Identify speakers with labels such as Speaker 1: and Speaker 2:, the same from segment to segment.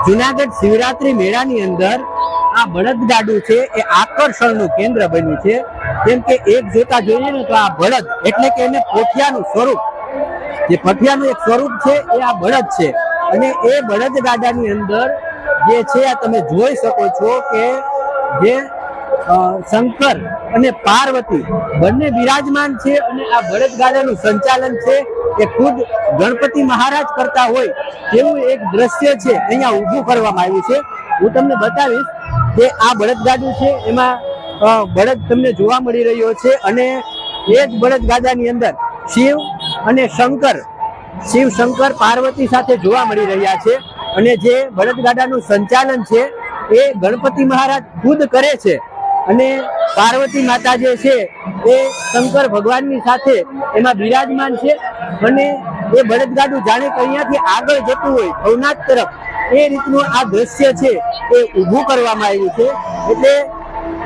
Speaker 1: જૂનાગઢ શિવરાત્રી મેળાની અંદર આ બળદગાડું છે એ આકર્ષણનું કેન્દ્ર બન્યું છે। કેમ કે એક જોતા જોઈએ ને તો આ બળદ એટલે કે એને પોઠિયાનું સ્વરૂપ, જે પોઠિયાનું એક સ્વરૂપ છે એ આ બળદ છે। અને એ બળદગાડાની અંદર જે છે આ તમે જોઈ શકો છો કે જે શંકર અને પાર્વતી બંને બિરાજમાન છે અને આ બળદગાડાનું સંચાલન છે એ ખુદ ગણપતિ મહારાજ કરતા હોય તેવું એક દ્રશ્ય છે અહીંયા ઊભું કરવામાં આવ્યું છે। હું તમને બતાવીશ કે આ બળદગાડું છે એમાં બળદ તમને જોવા મળી રહ્યો છે અને એ જ બળદગાડાની અંદર શિવ અને શિવ શંકર પાર્વતી સાથે જોવા મળી રહ્યા છે। અને જે બળદગાડાનું સંચાલન છે એ ગણપતિ મહારાજ ખુદ કરે છે અને પાર્વતી માતા જે છે એ શંકર ભગવાનની સાથે એમાં બિરાજમાન છે। અને એ બળદગાડું જાણે કે અહીંયાથી આગળ જતું હોય ભવનાથ તરફ એ રીતનું આ દ્રશ્ય છે એ ઊભું કરવામાં આવ્યું છે। એટલે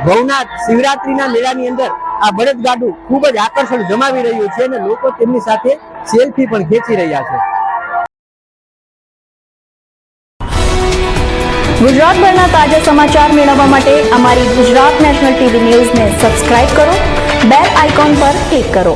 Speaker 1: ભવનાથ શિવરાત્રીના મેળાની અંદર આ બળદગાડું ખૂબ જ આકર્ષણ જમાવી રહ્યું છે અને લોકો તેમની સાથે સેલ્ફી પણ ખેંચી રહ્યા છે।
Speaker 2: ગુજરાતભરના તાજા સમાચાર મેળવવા માટે અમારી ગુજરાત નેશનલ ટીવી ન્યૂઝને સબસ્ક્રાઇબ કરો, બેલ આઇકોન પર ક્લિક કરો।